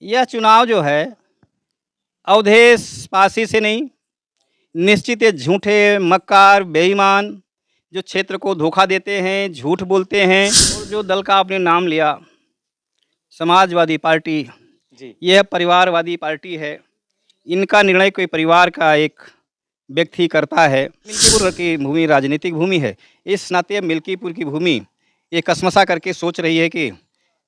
यह चुनाव जो है अवधेश पासी से नहीं, निश्चित ये झूठे, मक्कार, बेईमान जो क्षेत्र को धोखा देते हैं, झूठ बोलते हैं और जो दल का आपने नाम लिया समाजवादी पार्टी, जी यह परिवारवादी पार्टी है। इनका निर्णय कोई परिवार का एक व्यक्ति करता है। मिल्कीपुर की भूमि राजनीतिक भूमि है। इस नाते मिल्कीपुर की भूमि ये कसमसा करके सोच रही है कि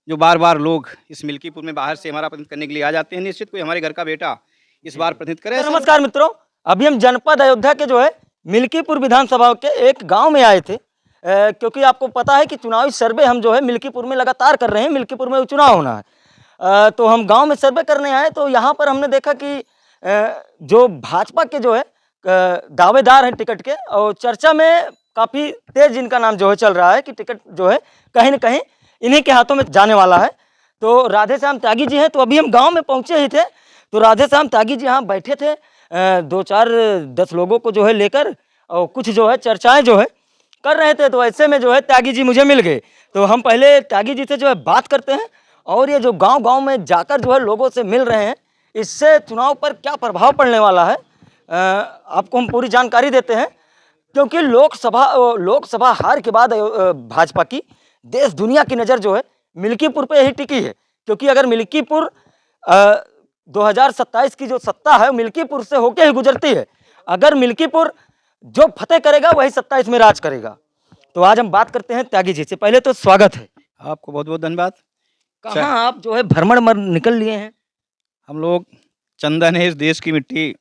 जो बार-बार लोग इस मिल्कीपुर में बाहर से हमारा प्रतिनिधित्व करने के लिए आ जाते हैं, निश्चित कोई हमारे घर का बेटा इस बार प्रतिनिधित्व करे। तो ऐसा नमस्कार मित्रों, अभी हम जनपद अयोध्या के जो है मिल्कीपुर विधानसभा के एक गांव में आए थे, क्योंकि आपको पता है कि चुनावी सर्वे हम जो है मिल्कीपुर में लगातार कर रहे हैं। मिल्कीपुर में चुनाव होना है, तो हम गांव में सर्वे करने आए। तो यहाँ पर हमने देखा कि जो भाजपा के जो है दावेदार हैं टिकट के, और चर्चा में काफ़ी तेज इनका नाम जो है चल रहा है कि टिकट जो है कहीं न कहीं इन्हीं के हाथों में जाने वाला है। तो राधे श्याम त्यागी जी हैं। तो अभी हम गांव में पहुंचे ही थे, तो राधे श्याम त्यागी जी यहाँ बैठे थे, 2-4-10 लोगों को जो है लेकर, और कुछ जो है चर्चाएं जो है कर रहे थे। तो ऐसे में जो है त्यागी जी मुझे मिल गए। तो हम पहले त्यागी जी से जो है बात करते हैं, और ये जो गांव-गांव में जाकर जो है लोगों से मिल रहे हैं, इससे चुनाव पर क्या प्रभाव पड़ने वाला है आपको हम पूरी जानकारी देते हैं। क्योंकि लोकसभा हार के बाद भाजपा की देश दुनिया की नज़र जो है मिल्कीपुर पे ही टिकी है। क्योंकि अगर मिल्कीपुर 2027 की जो सत्ता है मिल्कीपुर से होके ही गुजरती है। अगर मिल्कीपुर जो फतेह करेगा वही 27 में राज करेगा। तो आज हम बात करते हैं त्यागी जी से। पहले तो स्वागत है। आपको बहुत-बहुत धन्यवाद। कहाँ आप जो है भ्रमण मर निकल लिए हैं? हम लोग चंदन है इस देश की मिट्टी,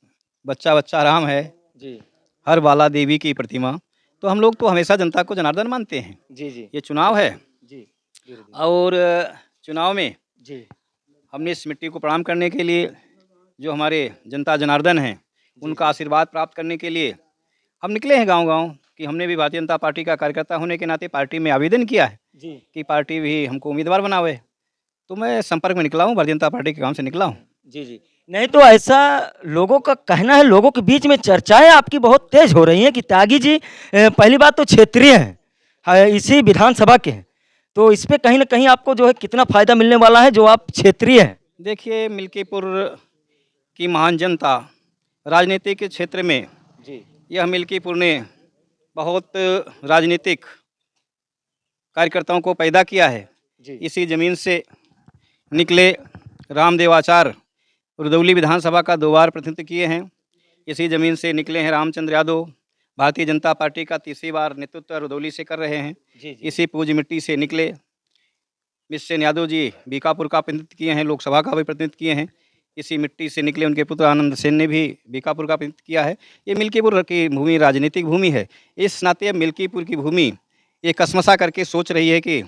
बच्चा-बच्चा राम है, जी हर बाला देवी की प्रतिमा। तो हम लोग तो हमेशा जनता को जनार्दन मानते हैं। जी जी ये चुनाव है जी और चुनाव में जी हमने इस मिट्टी को प्रणाम करने के लिए, जो हमारे जनता जनार्दन हैं, उनका आशीर्वाद प्राप्त करने के लिए हम निकले हैं गांव-गांव। कि हमने भी भारतीय जनता पार्टी का कार्यकर्ता होने के नाते पार्टी में आवेदन किया है जी कि पार्टी भी हमको उम्मीदवार बनावे। तो मैं संपर्क में निकला हूँ, भारतीय जनता पार्टी के काम से निकला हूँ। जी जी नहीं, तो ऐसा लोगों का कहना है, लोगों के बीच में चर्चाएं आपकी बहुत तेज हो रही हैं कि त्यागी जी पहली बात तो क्षेत्रीय हैं, इसी विधानसभा के हैं। तो इस पे कहीं ना कहीं आपको जो है कितना फायदा मिलने वाला है जो आप क्षेत्रीय हैं? देखिए, मिल्कीपुर की महान जनता राजनीति के क्षेत्र में, जी यह मिल्कीपुर ने बहुत राजनीतिक कार्यकर्ताओं को पैदा किया है। जी इसी ज़मीन से निकले रामदेव आचार्य रुदौली विधानसभा का 2 बार प्रतिनिधित्व किए हैं। इसी ज़मीन से निकले हैं रामचंद्र यादव, भारतीय जनता पार्टी का तीसरी बार नेतृत्व रुदौली से कर रहे हैं। जी इसी पूज्य मिट्टी से निकले मिश्र यादव जी बीकापुर का प्रतिनिधित्व किए हैं, लोकसभा का भी प्रतिनिधित्व किए हैं। इसी मिट्टी से निकले उनके पुत्र आनंद सेन ने भी बीकापुर का प्रतिनिधित्व किया है। ये मिल्कीपुर की भूमि राजनीतिक भूमि है। इस नाते मिल्कीपुर की भूमि ये कसमसा करके सोच रही है कि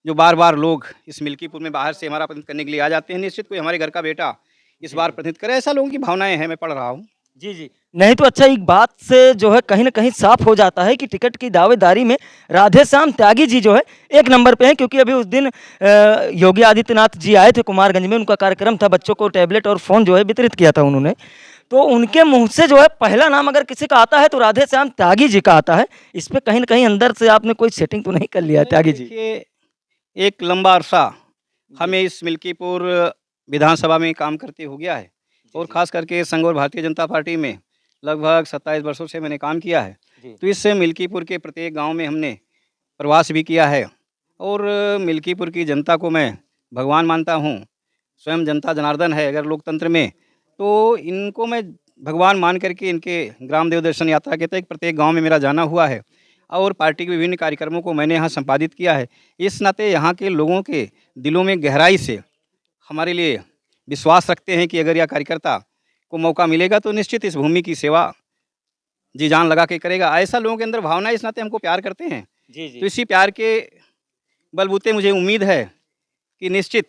जो बार-बार लोग इस मिल्कीपुर में बाहर से हमारा प्रतिनिधित्व करने के लिए आ जाते हैं, निश्चित कोई हमारे घर का बेटा इस बार प्रतिनिधित्व करे। ऐसा लोगों की भावनाएं हैं, मैं पढ़ रहा हूँ। जी जी नहीं, तो अच्छा, एक बात से जो है कहीं ना कहीं साफ हो जाता है कि टिकट की दावेदारी में राधे श्याम त्यागी जी जो है एक नंबर पे हैं। क्योंकि अभी उस दिन योगी आदित्यनाथ जी आए थे कुमारगंज में, उनका कार्यक्रम था, बच्चों को टैबलेट और फ़ोन जो है वितरित किया था उन्होंने। तो उनके मुंह से जो है पहला नाम अगर किसी का आता है तो राधे श्याम त्यागी जी का आता है। इस पे कहीं ना कहीं अंदर से आपने कोई सेटिंग तो नहीं कर लिया है त्यागी जी? देखिए, एक लंबा अरसा हमें इस मिल्कीपुर विधानसभा में काम करते हो गया है और ख़ास करके संघ और भारतीय जनता पार्टी में लगभग 27 वर्षों से मैंने काम किया है। तो इस मिल्कीपुर के प्रत्येक गांव में हमने प्रवास भी किया है और मिल्कीपुर की जनता को मैं भगवान मानता हूं। स्वयं जनता जनार्दन है अगर लोकतंत्र में, तो इनको मैं भगवान मान करके इनके ग्राम देव दर्शन यात्रा के तहत प्रत्येक गांव में मेरा जाना हुआ है और पार्टी के विभिन्न कार्यक्रमों को मैंने यहाँ संपादित किया है। इस नाते यहाँ के लोगों के दिलों में गहराई से हमारे लिए विश्वास रखते हैं कि अगर यह कार्यकर्ता को मौका मिलेगा तो निश्चित इस भूमि की सेवा जी जान लगा के करेगा। ऐसा लोगों के अंदर भावना है, इस नाते हमको प्यार करते हैं। जी जी तो इसी प्यार के बलबूते मुझे उम्मीद है कि निश्चित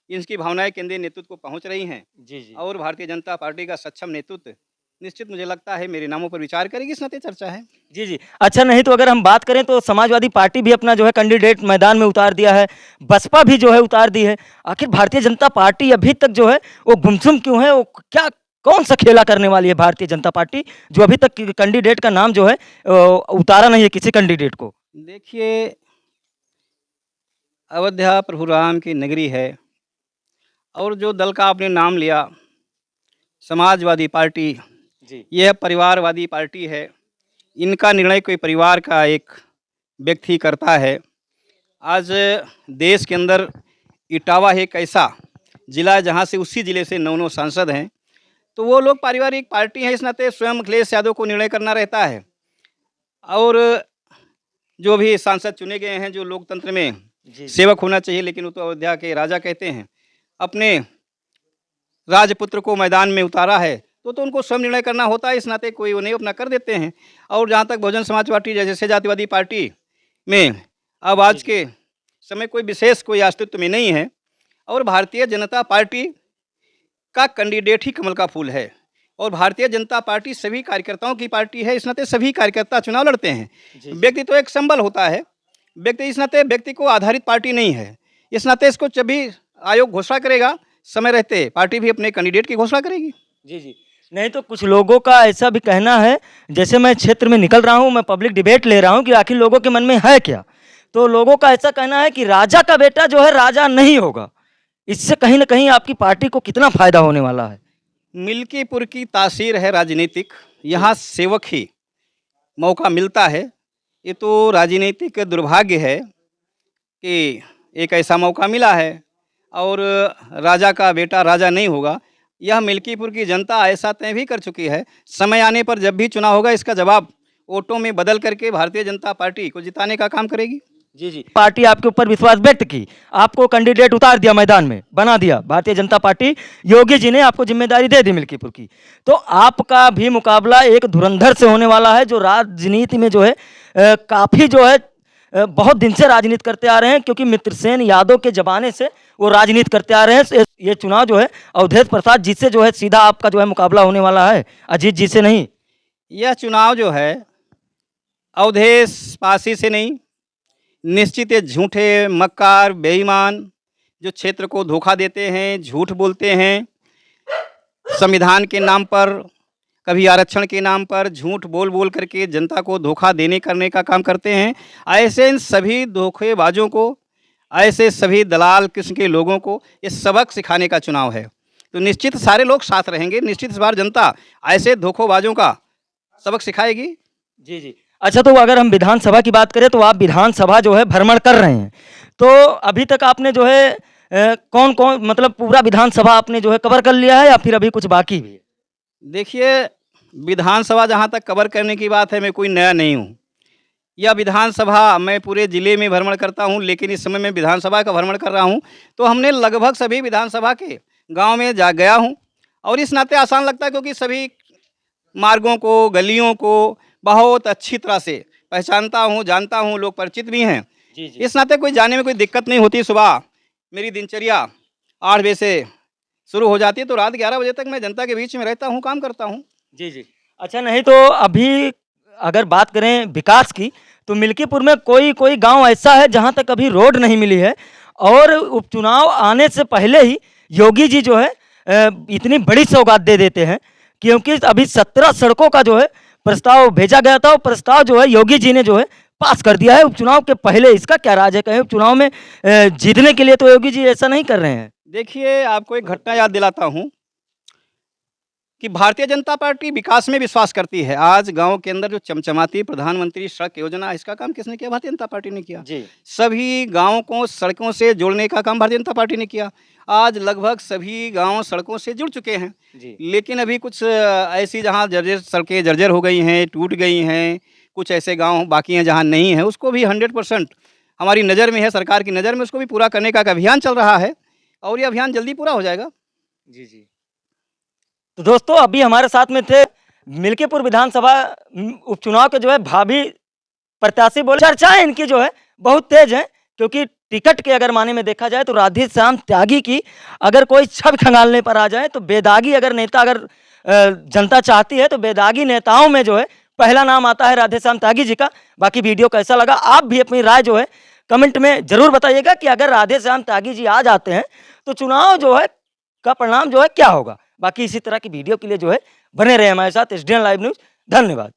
इनकी भावनाएं केंद्रीय नेतृत्व को पहुंच रही हैं जी जी और भारतीय जनता पार्टी का सक्षम नेतृत्व निश्चित मुझे लगता है मेरे नामों पर विचार करेगी। इस नाते चर्चा है। जी जी अच्छा, नहीं तो अगर हम बात करें तो समाजवादी पार्टी भी अपना जो है कैंडिडेट मैदान में उतार दिया है, बसपा भी जो है उतार दी है। आखिर भारतीय जनता पार्टी अभी तक जो है वो गुमसुम क्यों है? वो क्या कौन सा खेला करने वाली है भारतीय जनता पार्टी जो अभी तक कैंडिडेट का नाम जो है उतारा नहीं है किसी कैंडिडेट को? देखिए, अयोध्या प्रभु राम की नगरी है और जो दल का आपने नाम लिया, समाजवादी पार्टी, जी यह परिवारवादी पार्टी है। इनका निर्णय कोई परिवार का एक व्यक्ति करता है। आज देश के अंदर इटावा है एक ऐसा ज़िला जहाँ से उसी ज़िले से 9 सांसद हैं, तो वो लोग पारिवारिक पार्टी है, इस नाते स्वयं अखिलेश यादव को निर्णय करना रहता है। और जो भी सांसद चुने गए हैं, जो लोकतंत्र में जी सेवक होना चाहिए, लेकिन वो तो अयोध्या के राजा कहते हैं, अपने राजपुत्र को मैदान में उतारा है, तो उनको स्वयं निर्णय करना होता है, इस नाते कोई वो नहीं अपना कर देते हैं। और जहाँ तक बहुजन समाज पार्टी जैसे जातिवादी पार्टी में अब आज के समय कोई विशेष कोई अस्तित्व में नहीं है, और भारतीय जनता पार्टी का कैंडिडेट ही कमल का फूल है, और भारतीय जनता पार्टी सभी कार्यकर्ताओं की पार्टी है, इस नाते सभी कार्यकर्ता चुनाव लड़ते हैं। व्यक्ति तो एक संबल होता है, व्यक्ति इस नाते व्यक्ति को आधारित पार्टी नहीं है, इस नाते इसको जब भी आयोग घोषणा करेगा, समय रहते पार्टी भी अपने कैंडिडेट की घोषणा करेगी। जी नहीं तो कुछ लोगों का ऐसा भी कहना है, जैसे मैं क्षेत्र में निकल रहा हूँ, मैं पब्लिक डिबेट ले रहा हूँ कि आखिर लोगों के मन में है क्या, तो लोगों का ऐसा कहना है कि राजा का बेटा जो है राजा नहीं होगा। इससे कहीं ना कहीं आपकी पार्टी को कितना फायदा होने वाला है? मिल्कीपुर की तासीर है राजनीतिक, यहाँ सेवक ही मौका मिलता है। ये तो राजनीतिक दुर्भाग्य है कि एक ऐसा मौका मिला है और राजा का बेटा राजा नहीं होगा। यह मिल्कीपुर की जनता ऐसा तय भी कर चुकी है। समय आने पर जब भी चुनाव होगा, इसका जवाब वोटों में बदल करके भारतीय जनता पार्टी को जिताने का काम करेगी। जी पार्टी आपके ऊपर विश्वास व्यक्त की, आपको कैंडिडेट उतार दिया, मैदान में बना दिया भारतीय जनता पार्टी, योगी जी ने आपको जिम्मेदारी दे दी मिल्कीपुर की, तो आपका भी मुकाबला एक धुरंधर से होने वाला है, जो राजनीति में जो है काफ़ी जो है बहुत दिन से राजनीति करते आ रहे हैं, क्योंकि मित्रसेन यादव के जमाने से वो राजनीति करते आ रहे हैं। ये चुनाव जो है अवधेश प्रसाद जी से जो है सीधा आपका जो है मुकाबला होने वाला है, अजीत जी से नहीं। यह चुनाव जो है अवधेश पासी से नहीं, निश्चित ये झूठे मक्कार बेईमान जो क्षेत्र को धोखा देते हैं, झूठ बोलते हैं, संविधान के नाम पर, कभी आरक्षण के नाम पर झूठ बोल बोल करके जनता को धोखा देने करने का काम करते हैं। ऐसे इन सभी धोखेबाजों को, ऐसे सभी दलाल किस्म के लोगों को ये सबक सिखाने का चुनाव है। तो निश्चित सारे लोग साथ रहेंगे, निश्चित इस बार जनता ऐसे धोखेबाजों का सबक सिखाएगी। जी अच्छा, तो अगर हम विधानसभा की बात करें तो आप विधानसभा जो है भ्रमण कर रहे हैं, तो अभी तक आपने जो है कौन कौन मतलब पूरा विधानसभा आपने जो है कवर कर लिया है या फिर अभी कुछ बाकी भी है? देखिए, विधानसभा जहाँ तक कवर करने की बात है, मैं कोई नया नहीं हूँ। यह विधानसभा मैं पूरे ज़िले में भ्रमण करता हूँ, लेकिन इस समय मैं विधानसभा का भ्रमण कर रहा हूँ, तो हमने लगभग सभी विधानसभा के गांव में जा गया हूँ, और इस नाते आसान लगता है क्योंकि सभी मार्गों को, गलियों को बहुत अच्छी तरह से पहचानता हूँ, जानता हूँ, लोग परिचित भी हैं। इस नाते कोई जाने में कोई दिक्कत नहीं होती। सुबह मेरी दिनचर्या 8 बजे से शुरू हो जाती है, तो रात 11 बजे तक मैं जनता के बीच में रहता हूँ, काम करता हूँ। जी अच्छा, नहीं तो अभी अगर बात करें विकास की, तो मिल्कीपुर में कोई गांव ऐसा है जहां तक अभी रोड नहीं मिली है, और उपचुनाव आने से पहले ही योगी जी जो है इतनी बड़ी सौगात दे देते हैं, क्योंकि अभी 17 सड़कों का जो है प्रस्ताव भेजा गया था, और प्रस्ताव जो है योगी जी ने जो है पास कर दिया है उपचुनाव के पहले। इसका क्या राज है? कहीं उपचुनाव में जीतने के लिए तो योगी जी ऐसा नहीं कर रहे हैं। देखिए, आपको एक घटना याद दिलाता हूँ कि भारतीय जनता पार्टी विकास में विश्वास करती है। आज गांव के अंदर जो चमचमाती प्रधानमंत्री सड़क योजना, इसका काम किसने किया? भारतीय जनता पार्टी ने किया। सभी गांवों को सड़कों से जोड़ने का काम भारतीय जनता पार्टी ने किया। आज लगभग सभी गांव सड़कों से जुड़ चुके हैं, लेकिन अभी कुछ ऐसी जहां सड़कें जर्जर हो गई हैं, टूट गई हैं, कुछ ऐसे गाँव बाकी हैं जहाँ नहीं है, उसको भी 100% हमारी नज़र में है, सरकार की नज़र में, उसको भी पूरा करने का अभियान चल रहा है, और ये अभियान जल्दी पूरा हो जाएगा। तो दोस्तों, अभी हमारे साथ में थे मिल्कीपुर विधानसभा उपचुनाव के जो है भावी प्रत्याशी। बोले चर्चाएं इनकी जो है बहुत तेज है, क्योंकि टिकट के अगर माने में देखा जाए तो राधेश्याम त्यागी की अगर कोई छवि खंगालने पर आ जाए, तो बेदागी अगर नेता अगर जनता चाहती है, तो बेदागी नेताओं में जो है पहला नाम आता है राधेश्याम त्यागी जी का। बाकी वीडियो कैसा लगा, आप भी अपनी राय जो है कमेंट में जरूर बताइएगा कि अगर राधेश्याम त्यागी जी आ जाते हैं तो चुनाव जो है का परिणाम जो है क्या होगा। बाकी इसी तरह की वीडियो के लिए जो है बने रहे हमारे साथ एसडीएन लाइव न्यूज़। धन्यवाद।